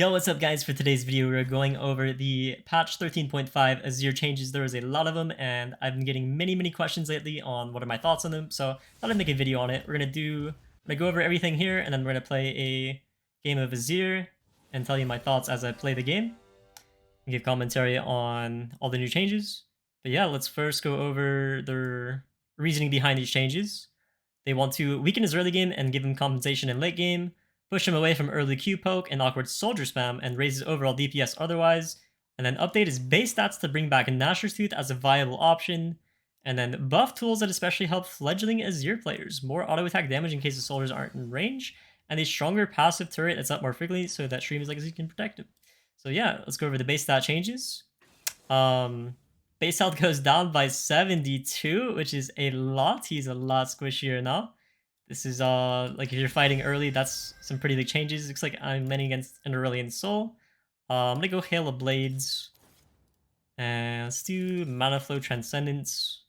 Yo, what's up guys? For today's video, we're going over the patch 13.5 Azir changes. There was a lot of them, and I've been getting many questions lately on what are my thoughts on them, so I thought I'd make a video on it. We're gonna go over everything here, and then we're gonna play a game of Azir and tell you my thoughts as I play the game and give commentary on all the new changes. But yeah, let's first go over the reasoning behind these changes. They want to weaken his early game and give him compensation in late game, push him away from early Q poke and awkward soldier spam, and raise his overall DPS otherwise, and then update his base stats to bring back Nashor's Tooth as a viable option, and then buff tools that especially help fledgling Azir players, more auto attack damage in case the soldiers aren't in range, and a stronger passive turret that's up more frequently so that Streamers like Azir can protect him. So yeah, let's go over the base stat changes. Base health goes down by 72, which is a lot. He's a lot squishier now. This is like if you're fighting early, that's some pretty big changes. Looks like I'm landing against an Aurelion Soul. I'm gonna go Hail of Blades. And let's do Mana Flow Transcendence.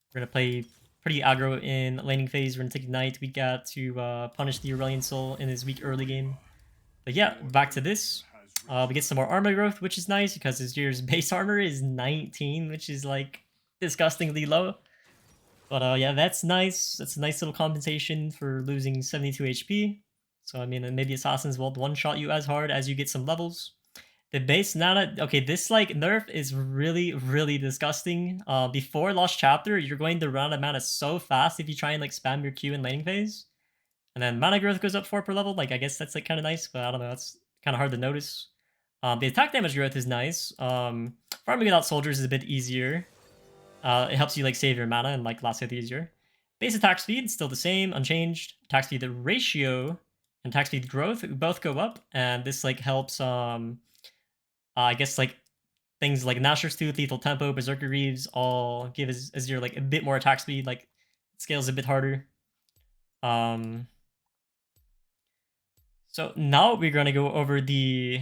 We're gonna play pretty aggro in laning phase. We're gonna take Ignite. We got to punish the Aurelion Soul in his weak early game. But yeah, back to this. We get some more armor growth, which is nice because his year's base armor is 19, which is like disgustingly low. But yeah, that's nice. That's a nice little compensation for losing 72 HP. So I mean, maybe Assassins won't one-shot you as hard as you get some levels. The base Nana, okay, this like nerf is really disgusting. Before Lost Chapter, you're going to run out of mana so fast if you try and like spam your Q in laning phase. And then mana growth goes up 4 per level. Like I guess that's like kind of nice, but I don't know. That's kind of hard to notice. The attack damage growth is nice. Farming without soldiers is a bit easier. It helps you like save your mana and like last hit easier. Base attack speed still the same, unchanged. Attack speed ratio and attack speed growth both go up, and this like helps I guess like things like Nashor's Tooth, Lethal Tempo, Berserker Reaves all give Azir like a bit more attack speed, like it scales a bit harder. So now we're gonna go over these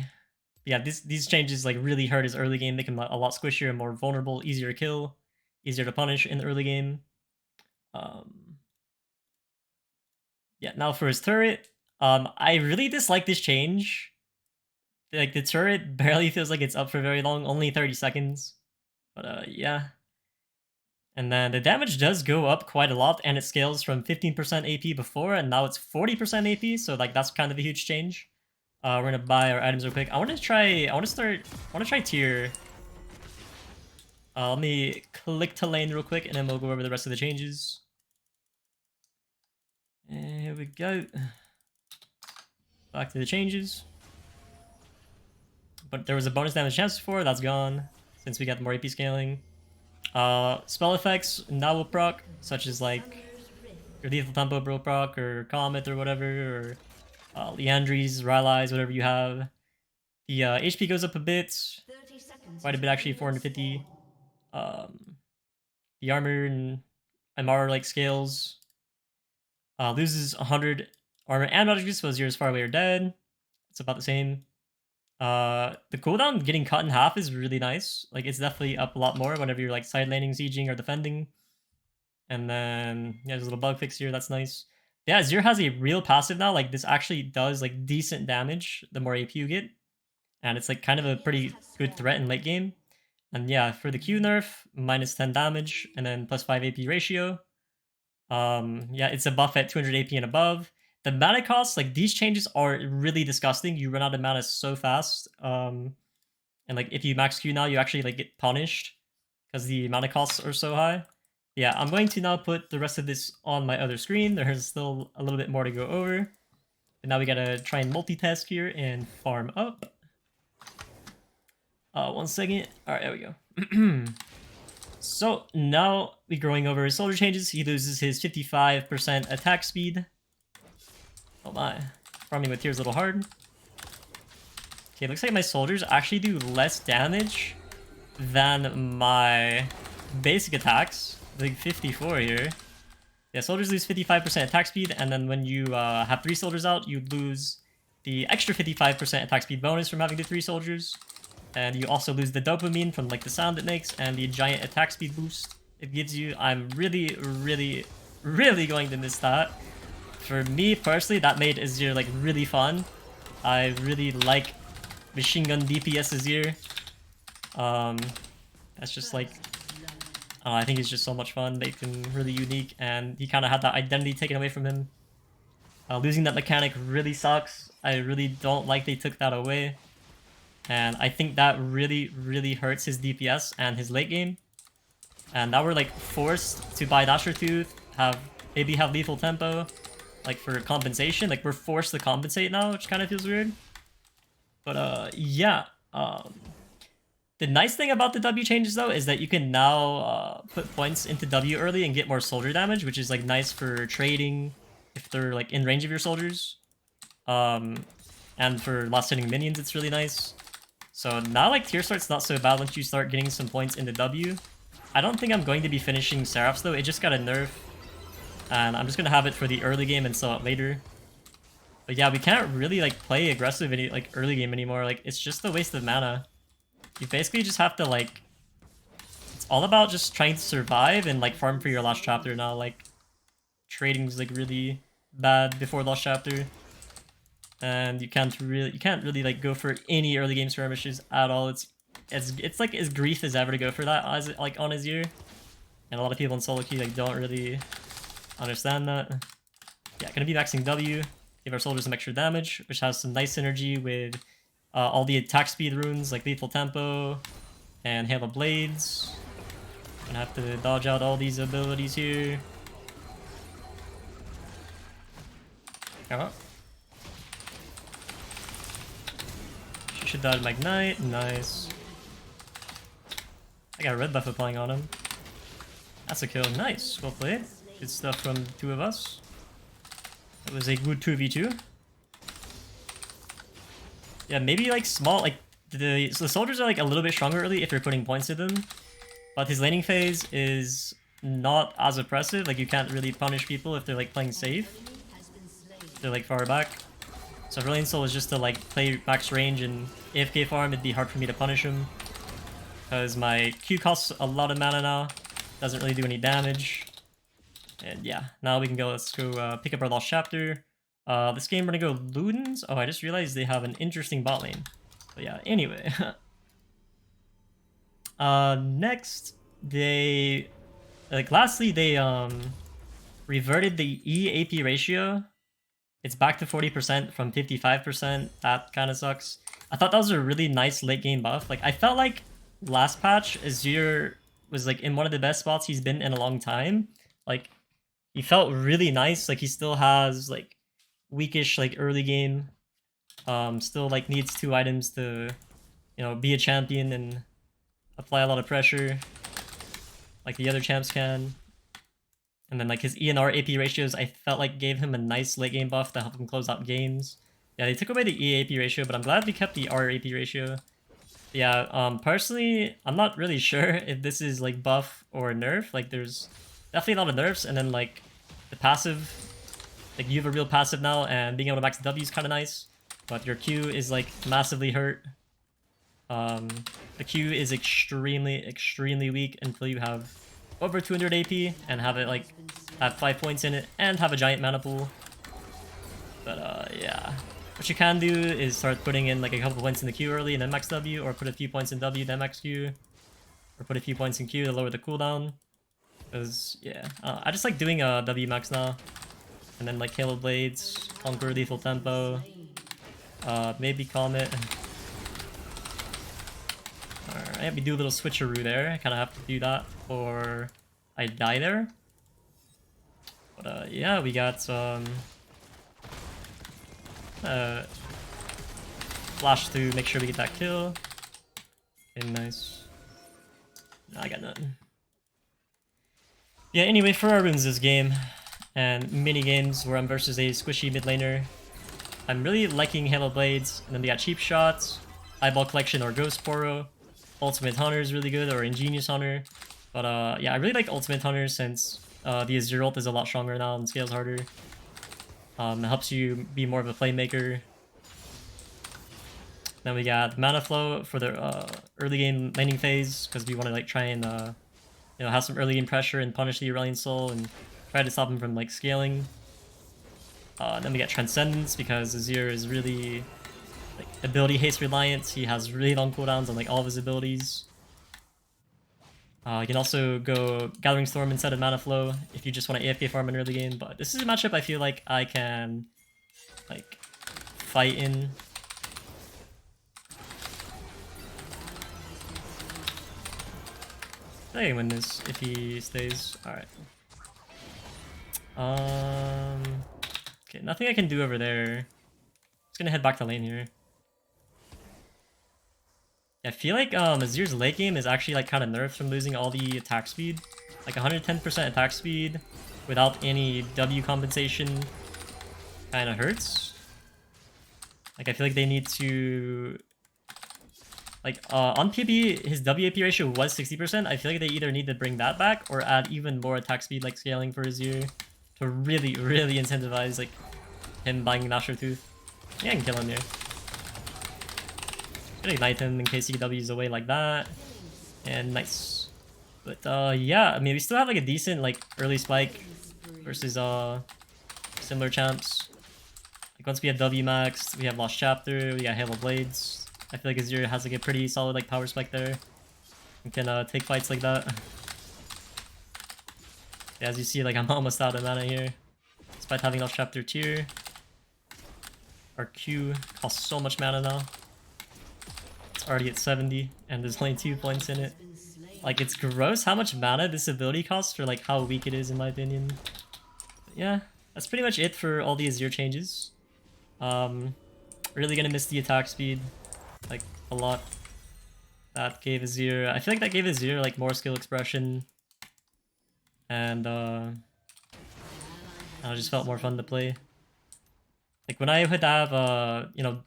changes like really hurt his early game, make him a lot squishier and more vulnerable, easier to kill, easier to punish in the early game. Yeah, now for his turret, I really dislike this change. Like the turret barely feels like it's up for very long, only 30 seconds. But yeah. And then the damage does go up quite a lot, and it scales from 15% AP before, and now it's 40% AP, so like that's kind of a huge change. We're gonna buy our items real quick. I wanna try tier. Let me click to lane real quick, and then we'll go over the rest of the changes. And here we go. Back to the changes. But there was a bonus damage chance before, that's gone, since we got the more AP scaling. Spell effects now will proc, such as like your Lethal Tempo will proc, or Comet or whatever, or Liandry's, Rylai's, whatever you have. The HP goes up a bit, quite a bit actually, 450. The armor and MR like scales. Loses 100 armor and magic boost, so Azir far away or dead. It's about the same. The cooldown getting cut in half is really nice. Like it's definitely up a lot more whenever you're like side laning, sieging, or defending. And then yeah, there's a little bug fix here. That's nice. Yeah, Azir has a real passive now. Like this actually does like decent damage the more AP you get, and it's like kind of a pretty good threat in late game. And yeah, for the Q nerf, minus 10 damage and then plus 5 AP ratio. Yeah, it's a buff at 200 AP and above. The mana costs, like these changes are really disgusting. You run out of mana so fast. And like if you max Q now, you actually like get punished because the mana costs are so high. Yeah, I'm going to now put the rest of this on my other screen. There's still a little bit more to go over. But now we gotta try and multitask here and farm up. 1 second. Alright, there we go. So now we're going over his soldier changes. He loses his 55% attack speed. Oh my. Farming with tears a little hard. Okay, looks like my soldiers actually do less damage than my basic attacks. Like 54 here. Yeah, soldiers lose 55% attack speed, and then when you have 3 soldiers out, you lose the extra 55% attack speed bonus from having the 3 soldiers. And you also lose the dopamine from like the sound it makes and the giant attack speed boost it gives you. I'm really going to miss that. For me personally, that made Azir like really fun. I really like Machine Gun DPS Azir. That's just like, I think he's just so much fun, make him really unique, and he kind of had that identity taken away from him. Losing that mechanic really sucks. I really don't like they took that away. And I think that really, really hurts his DPS and his late game. And now we're like forced to buy Dasher Tooth, maybe have lethal tempo, like for compensation. Like we're forced to compensate now, which kind of feels weird. But yeah. The nice thing about the W changes though is that you can now put points into W early and get more soldier damage, which is like nice for trading if they're like in range of your soldiers. And for last hitting minions, it's really nice. So now like tier start's not so bad once you start getting some points into W. I don't think I'm going to be finishing Seraphs though, it just got a nerf. And I'm just gonna have it for the early game and sell it later. But yeah, we can't really like play aggressive like early game anymore, like it's just a waste of mana. You basically just have to like, it's all about just trying to survive and like farm for your last chapter now. Like trading's like really bad before Lost Chapter, and you can't really like go for any early game skirmishes at all. It's like as grief as ever to go for that as like on Azir, and a lot of people in solo queue like don't really understand that. Yeah, gonna be maxing W, give our soldiers some extra damage, which has some nice synergy with all the attack speed runes like lethal tempo and hail of blades. Gonna have to dodge out all these abilities here. She should dodge Magnite. Nice. I got a red buff applying on him. That's a kill. Nice. Well played. Good stuff from the two of us. That was a good 2v2. Yeah, maybe like small, like so the soldiers are like a little bit stronger early if you're putting points to them, but his laning phase is not as oppressive. Like you can't really punish people if they're like playing safe. They're like far back. So for lane soul is just to like play max range and AFK farm. It'd be hard for me to punish him because my Q costs a lot of mana now. Doesn't really do any damage. And yeah, now we can go. Let's go pick up our Lost Chapter. This game we're gonna go Ludens. Oh, I just realized they have an interesting bot lane. But yeah, anyway. Next, lastly, they reverted the E AP ratio. It's back to 40% from 55%. That kind of sucks. I thought that was a really nice late game buff. Like I felt like last patch Azir was like in one of the best spots he's been in a long time. Like he felt really nice. Like he still has like weakish like early game, still like needs 2 items to, you know, be a champion and apply a lot of pressure like the other champs can. And then like his ENR AP ratios I felt like gave him a nice late game buff to help him close out games. Yeah, they took away the E AP ratio, but I'm glad we kept the R AP ratio. Yeah, personally I'm not really sure if this is like buff or nerf. Like there's definitely a lot of nerfs, and then like the passive, like you have a real passive now, and being able to max W is kind of nice, but your Q is like massively hurt. The Q is extremely weak until you have over 200 AP and have it like have 5 points in it and have a giant mana pool. But yeah, what you can do is start putting in like a couple points in the Q early and then max W, or put a few points in W then max Q, or put a few points in Q to lower the cooldown. Because yeah, I just like doing a W max now. And then like Hail of Blades, Conquer Lethal Tempo, maybe Comet. Alright, we do a little switcheroo there. I kind of have to do that or I die there. But yeah, we got some flash to make sure we get that kill. Okay, nice. No, I got nothing. Yeah, anyway, for our runes this game, and mini games where I'm versus a squishy mid laner, I'm really liking Halo Blades. And then we got Cheap Shots, Eyeball Collection or Ghost Poro. Ultimate Hunter is really good, or Ingenious Hunter. But yeah, I really like Ultimate Hunter since the Azir ult is a lot stronger now and scales harder. It helps you be more of a playmaker. Then we got Mana Flow for the early game laning phase, because we want to like try and you know, have some early game pressure and punish the Aurelion Soul and try to stop him from like scaling. Then we got Transcendence because Azir is really like ability haste reliance. He has really long cooldowns on like all of his abilities. You can also go Gathering Storm instead of Mana Flow if you just want to AFK farm in early game, but this is a matchup I feel like I can like fight in. I can win this if he stays. Alright. Okay, nothing I can do over there. Just gonna head back to lane here. I feel like Azir's late game is actually like kind of nerfed from losing all the attack speed. Like 110% attack speed without any W compensation kind of hurts. Like I feel like they need to like on PB his WAP ratio was 60%. I feel like they either need to bring that back or add even more attack speed like scaling for Azir to really incentivize like him buying Gnasher Tooth. Yeah, I can kill him here. Gonna ignite him in case he W's away like that. And nice. But yeah, I mean we still have like a decent like early spike versus similar champs. Like once we have W maxed, we have Lost Chapter, we got Halo Blades. I feel like Azir has like a pretty solid like power spike there. We can take fights like that. Yeah, as you see, like I'm almost out of mana here. Despite having Lost Chapter tier. Our Q costs so much mana now. It's already at 70 and there's only 2 points in it. Like it's gross how much mana this ability costs for like how weak it is in my opinion. But yeah, that's pretty much it for all the Azir changes. Really gonna miss the attack speed like a lot. That gave Azir, I feel like that gave Azir like more skill expression and it just felt more fun to play. Like when I would have you know,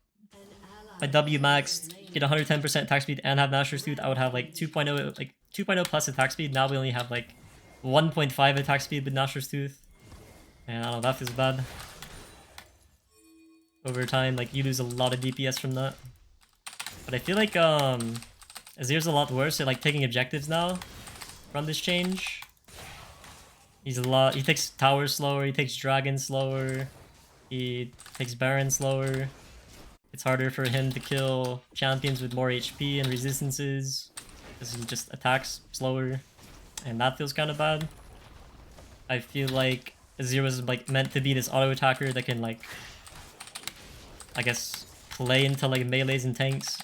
my W maxed, get 110% attack speed and have Gnasher's Tooth, I would have like 2.0 like 2.0 plus attack speed. Now we only have like 1.5 attack speed with Gnasher's Tooth. And I don't know, that feels bad. Over time, like you lose a lot of DPS from that. But I feel like Azir's a lot worse at like taking objectives now from this change. He takes tower slower, he takes dragon slower, he takes baron slower. It's harder for him to kill champions with more HP and resistances because he just attacks slower, and that feels kind of bad. I feel like Azir was like meant to be this auto attacker that can like, I guess, play into like melees and tanks.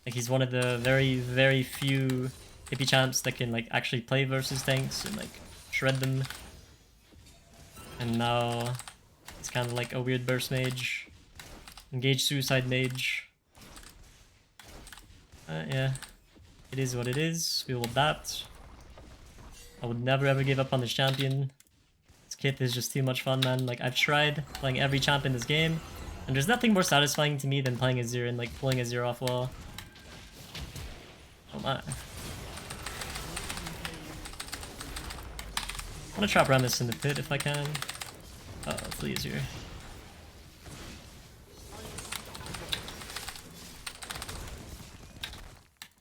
Like he's one of the very few hippie champs that can like actually play versus tanks and like shred them. And now it's kind of like a weird burst mage. Engage Suicide Mage. Yeah. It is what it is. We will adapt. I would never ever give up on this champion. This kit is just too much fun, man. Like, I've tried playing every champ in this game, and there's nothing more satisfying to me than playing Azir and, like, pulling Azir off well. Oh my. I want to trap Rammus in the pit if I can. Oh, flee Azir.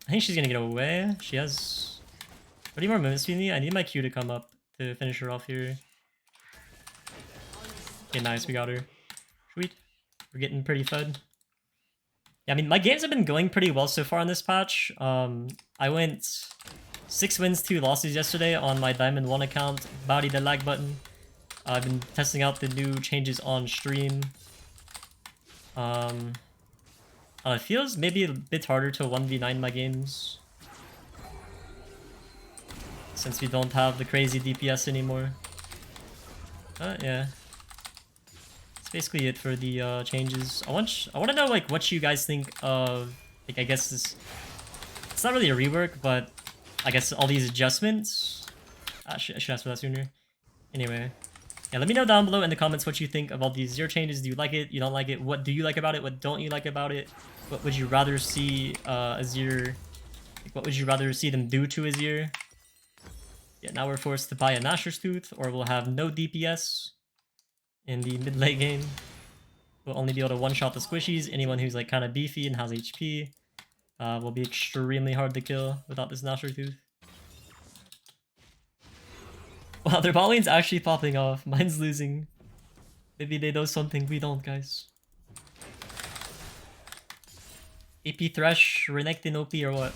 I think she's gonna get away. She has 30 more minutes with me. I need my Q to come up to finish her off here. Okay, nice, we got her. Sweet. We're getting pretty fed. Yeah, I mean, my games have been going pretty well so far on this patch. I went 6 wins, 2 losses yesterday on my Diamond 1 account. Body the lag button. I've been testing out the new changes on stream. It feels maybe a bit harder to 1v9 my games, since we don't have the crazy DPS anymore. Yeah. That's basically it for the changes. I want to know like what you guys think of, like, I guess it's not really a rework, but I guess all these adjustments. I should ask for that sooner. Anyway. Yeah, let me know down below in the comments what you think of all these Azir changes. Do you like it? You don't like it? What do you like about it? What don't you like about it? What would you rather see Azir... Like, what would you rather see them do to Azir? Yeah, now we're forced to buy a Gnasher's Tooth, or we'll have no DPS in the mid-late game. We'll only be able to one-shot the squishies. Anyone who's like kind of beefy and has HP will be extremely hard to kill without this Gnasher's Tooth. Wow, their bot lane's actually popping off. Mine's losing. Maybe they know something we don't, guys. AP Thresh, Renekton OP or what?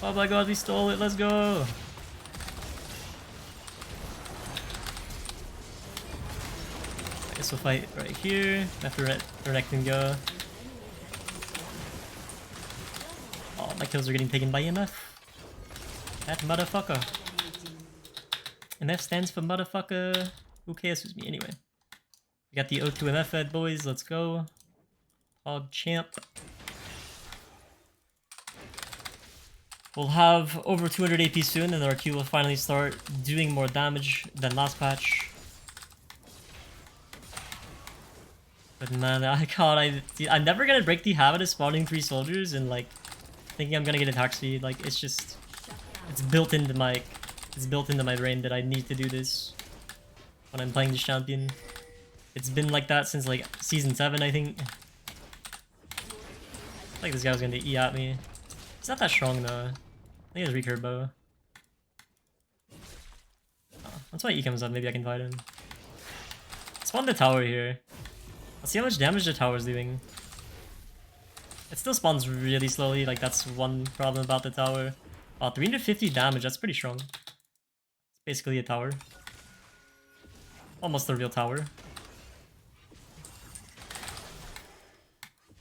Oh my god, we stole it, let's go! I guess we'll fight right here, after Renekton go. Oh, my kills are getting taken by MF. That motherfucker. MF stands for motherfucker. Who cares who's me anyway? We got the O2 MF fed boys, let's go. Hog champ. We'll have over 200 AP soon and our Q will finally start doing more damage than last patch. But man, I'm never gonna break the habit of spawning 3 soldiers and like thinking I'm gonna get attack speed. Like it's just, it's built into my brain that I need to do this when I'm playing this champion. It's been like that since like season 7, I think. Like this guy was gonna E at me. He's not that strong though. I think it's recurve bow. Oh, once my E comes up, maybe I can fight him. Spawn the tower here. Let's see how much damage the tower's doing. It still spawns really slowly, like that's one problem about the tower. 350 damage, that's pretty strong. It's basically a tower. Almost a real tower.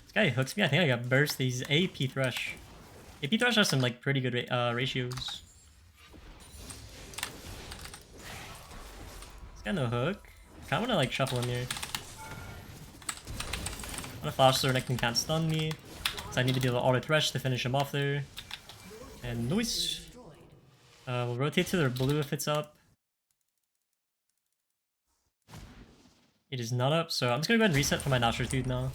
This guy hooks me, I think I got burst. He's AP Thresh. AP Thresh has some like pretty good ratios. This guy no hook. I kinda wanna like shuffle him here. I'm gonna flash so Renekton can't stun me. So I need to be able to auto Thresh to finish him off there. And noise. We'll rotate to their blue if it's up. It is not up, so I'm just gonna go ahead and reset for my Nashor Tooth now.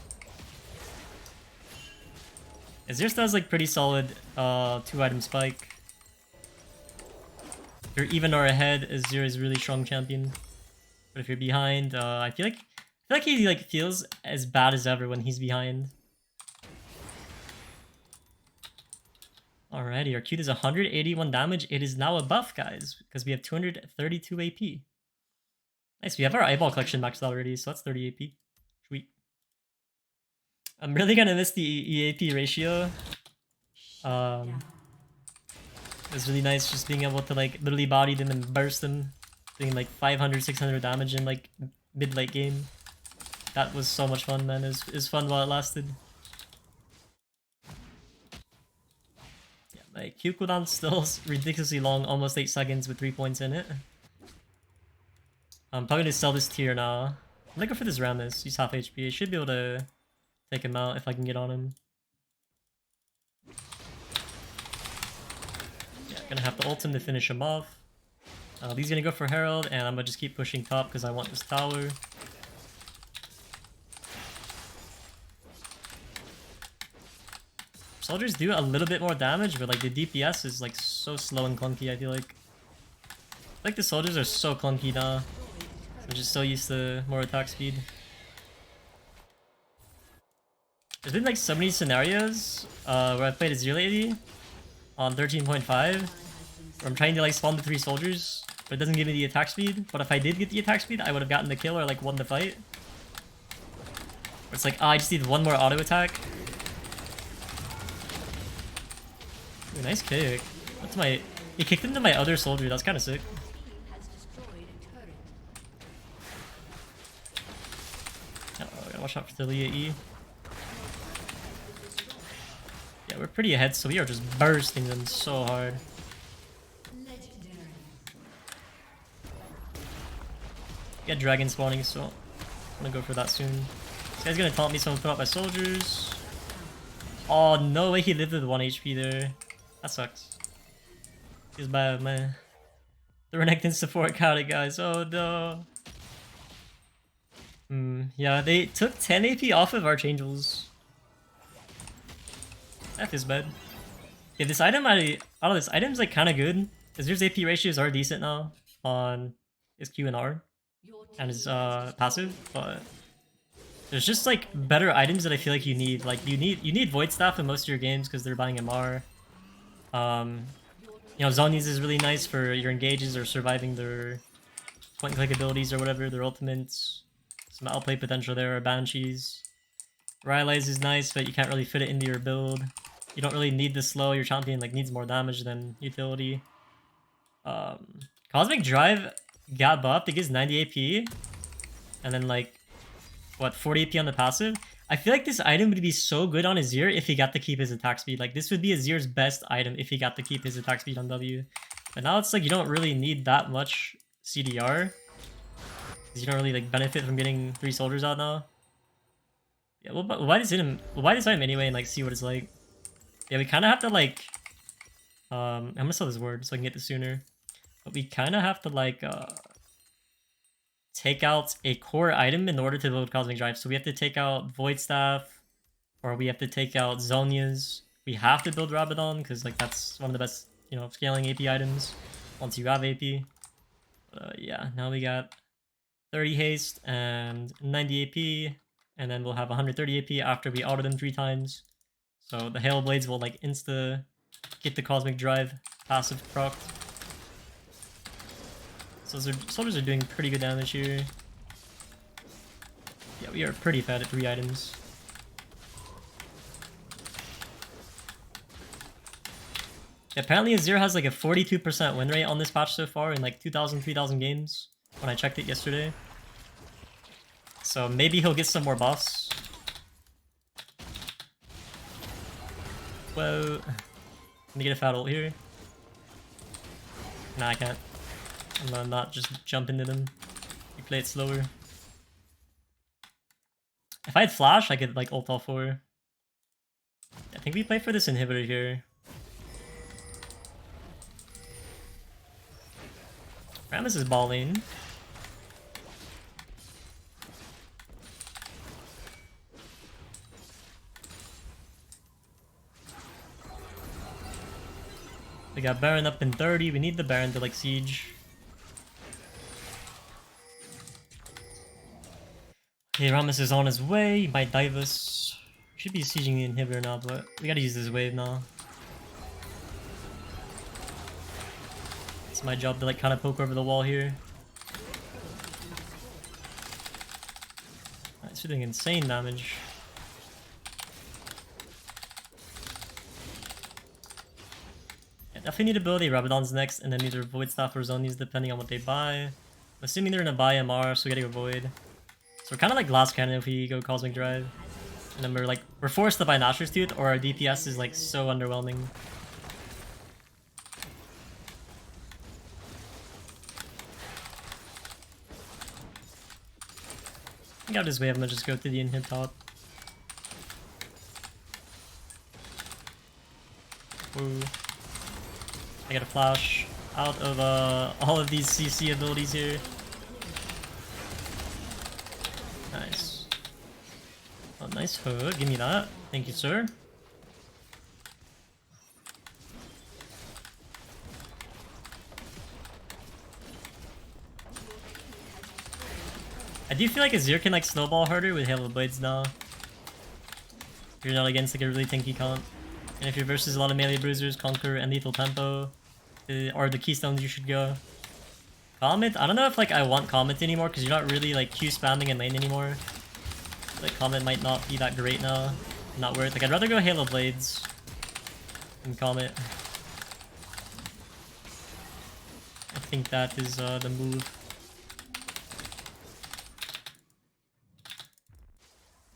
Azir still has like pretty solid 2-item spike. If you're even or ahead, Azir is a really strong champion. But if you're behind, I feel like he like feels as bad as ever when he's behind. Alrighty, our Q does 181 damage. It is now a buff, guys, because we have 232 AP. Nice, we have our eyeball collection maxed already, so that's 30 AP. Sweet. I'm really gonna miss the EAP ratio. It's really nice just being able to like literally body them and burst them, doing like 500, 600 damage in like mid-late game. That was so much fun, man. It was fun while it lasted. Yeah, my Q cooldown still ridiculously long, almost 8 seconds with 3 points in it. I'm probably gonna sell this tier now. I'm gonna go for this Rammus. He's half HP. I should be able to take him out if I can get on him. Yeah, gonna have to ult him to finish him off. He's gonna go for Herald, and I'm gonna just keep pushing top because I want this tower. Soldiers do a little bit more damage, but like the DPS is like so slow and clunky, I feel like. Like the soldiers are so clunky now. I'm just so used to more attack speed. There's been like so many scenarios where I've played Azir lately on 13.5 where I'm trying to like spawn the 3 soldiers, but it doesn't give me the attack speed. But if I did get the attack speed, I would have gotten the kill or like won the fight. It's like, I just need one more auto attack. Ooh, nice kick. That's my... He kicked into my other soldier, that's kind of sick. Uh-oh, gotta watch out for the Leah E. Yeah, we're pretty ahead, so we are just bursting them so hard. Get dragon spawning, so I'm gonna go for that soon. This guy's gonna taunt me, so I'm gonna put out my soldiers. Oh, no way he lived with 1 HP there. That sucks. Feels bad, man. The Renekton support got it, guys. Oh no. Yeah, they took 10 AP off of Archangels. That feels bad. Yeah, this item, out of this item's like kind of good. Azir's AP ratios are decent now on his Q and R and his passive, but there's just like better items that I feel like you need. Like you need Void Staff in most of your games because they're buying MR. You know, Zhonya's is really nice for your engages or surviving their point and click abilities or whatever, their ultimates. Some outplay potential there are Banshees. Rylai's is nice, but you can't really fit it into your build. You don't really need the slow. Your champion like needs more damage than utility. Cosmic Drive got buffed. It gives 90 AP. And then like, what, 40 AP on the passive? I feel like this item would be so good on Azir if he got to keep his attack speed. Like, this would be Azir's best item if he got to keep his attack speed on W. But now it's like you don't really need that much CDR. Because you don't really like benefit from getting 3 soldiers out now. Yeah, well, but why this item anyway and like see what it's like. Yeah, we kind of have to like... I'm gonna spell this word so I can get this sooner. But we kind of have to like... take out a core item in order to build Cosmic Drive. So we have to take out Void Staff, or we have to take out Zhonya's. We have to build Rabadon because like that's one of the best, you know, scaling AP items once you have AP. Yeah, now we got 30 haste and 90 AP, and then we'll have 130 AP after we auto them 3 times. So the Hail Blades will like insta get the Cosmic Drive passive proc. So soldiers are doing pretty good damage here. Yeah, we are pretty fat at 3 items. Yeah, apparently Azir has like a 42% win rate on this patch so far in like 2,000, 3,000 games when I checked it yesterday. So maybe he'll get some more buffs. Whoa. Let me get a fat ult here. Nah, I can't. I'm gonna not just jump into them. We play it slower. If I had flash, I could like ult all 4. I think we play for this inhibitor here. Rammus is balling. We got Baron up in 30. We need the Baron to like siege. Okay, Rammus is on his way. He might dive us. Should be sieging the inhibitor now, but we gotta use this wave now. It's my job to like kind of poke over the wall here. It's doing insane damage. Yeah, definitely need to build a Rabadon's next, and then either Void Staff or Zhonya's depending on what they buy. I'm assuming they're gonna buy MR, so we gotta go Void. So we're kind of like Glass Cannon if we go Cosmic Drive. And then we're forced to buy Nashor's Tooth, or our DPS is like so underwhelming. I think out this way, I'm gonna just go to the inhib top. Woo. I got a flash out of all of these CC abilities here. Nice. Oh, nice hook. Give me that. Thank you, sir. I do feel like Azir can like snowball harder with Hail of Blades now. If you're not against like a really tanky comp. And if you're versus a lot of melee bruisers, Conquer and Lethal Tempo are the keystones you should go. Comet? I don't know if like I want Comet anymore because you're not really like Q spamming in lane anymore. Like Comet might not be that great now. Not worth. Like I'd rather go Hail of Blades than Comet. I think that is the move.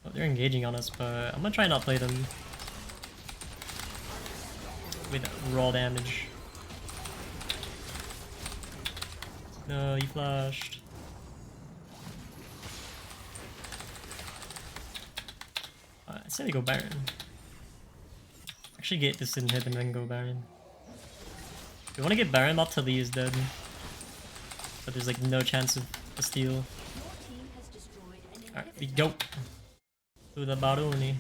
Oh, they're engaging on us, but I'm gonna try and not play them with raw damage. No, he flashed. I say we go Baron. Actually get this inhib and then go Baron. We want to get Baron, not Tali is dead. But there's like no chance of a steal. Alright, we go. To the Baroni.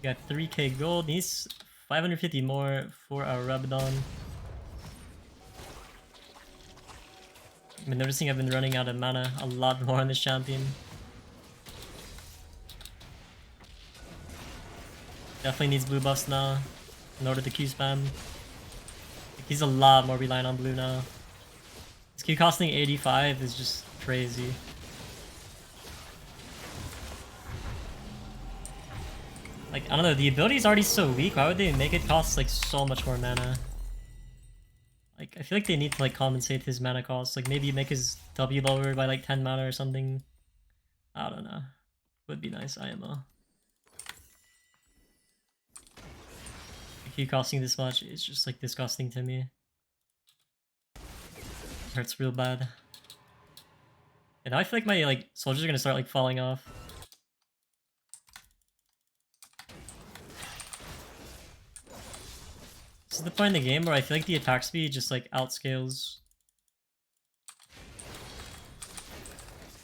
Got 3k gold, needs 550 more for our Rabadon. I've been noticing I've been running out of mana a lot more on this champion. Definitely needs blue buffs now in order to Q spam. He's a lot more reliant on blue now. His Q costing 85 is just crazy. Like, I don't know, the ability is already so weak. Why would they make it cost like so much more mana? Like, I feel like they need to like compensate his mana cost. Like, maybe make his W lower by like 10 mana or something. I don't know. Would be nice, IMO. Q costing this much is just like disgusting to me. Hurts real bad. And now I feel like my like soldiers are gonna start like falling off. This is the point in the game where I feel like the attack speed just like outscales.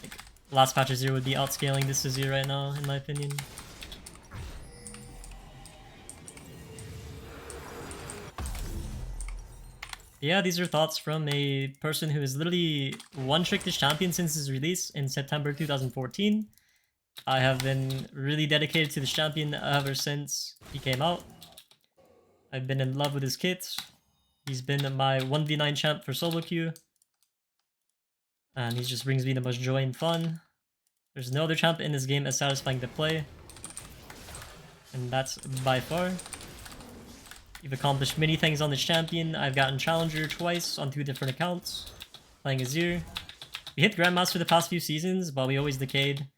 Like, last patch of 0 would be outscaling this to 0 right now, in my opinion. Yeah, these are thoughts from a person who has literally one-tricked this champion since his release in September 2014. I have been really dedicated to this champion ever since he came out. I've been in love with his kit. He's been my 1v9 champ for solo queue. And he just brings me the most joy and fun. There's no other champ in this game as satisfying to play. And that's by far. We've accomplished many things on this champion. I've gotten Challenger twice on 2 different accounts, playing Azir. We hit Grandmaster the past few seasons, but we always decayed.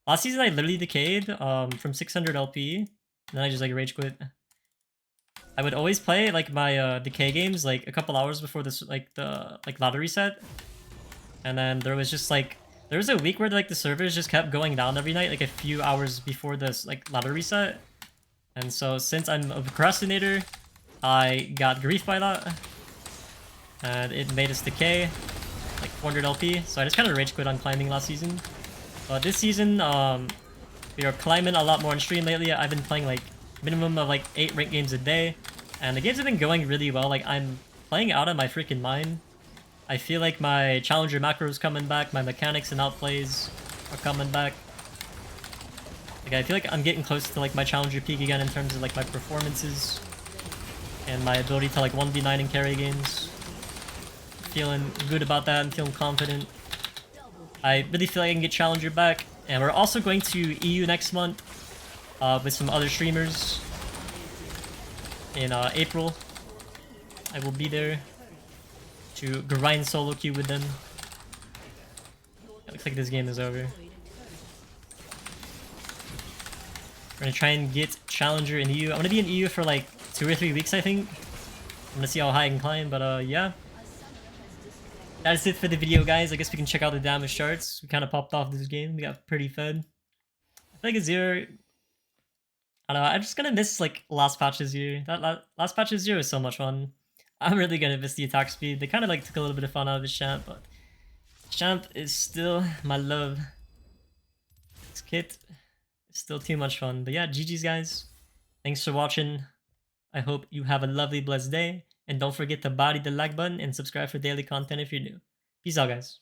Last season I literally decayed from 600 LP, and then I just like rage quit. I would always play like my decay games like a couple hours before this the ladder reset. And then there was just like there was a week where like the servers just kept going down every night, like a few hours before this like ladder reset. And so since I'm a procrastinator, I got grief by that. And it made us decay like 400 LP. So I just kind of rage quit on climbing last season. But this season, we are climbing a lot more on stream lately. I've been playing like minimum of like 8 ranked games a day. And the games have been going really well. Like I'm playing out of my freaking mind. I feel like my challenger macro is coming back. My mechanics and outplays are coming back. Like I feel like I'm getting close to like my challenger peak again in terms of like my performances. And my ability to like 1v9 and carry games. Feeling good about that and feeling confident. I really feel like I can get Challenger back. And we're also going to EU next month with some other streamers in April. I will be there to grind solo queue with them. It looks like this game is over. We're gonna try and get Challenger in EU. I'm gonna be in EU for like 2 or 3 weeks, I think. I'm gonna see how high I can climb, but yeah. That's it for the video, guys. I guess we can check out the damage charts. We kind of popped off this game. We got pretty fed. I feel like Azir... I don't know, I'm just gonna miss like last patch Azir. That last patch Azir was so much fun. I'm really gonna miss the attack speed. They kind of like took a little bit of fun out of this champ, but champ is still my love. This kit is still too much fun. But yeah, GG's, guys. Thanks for watching. I hope you have a lovely, blessed day. And don't forget to body the like button and subscribe for daily content if you're new. Peace out, guys.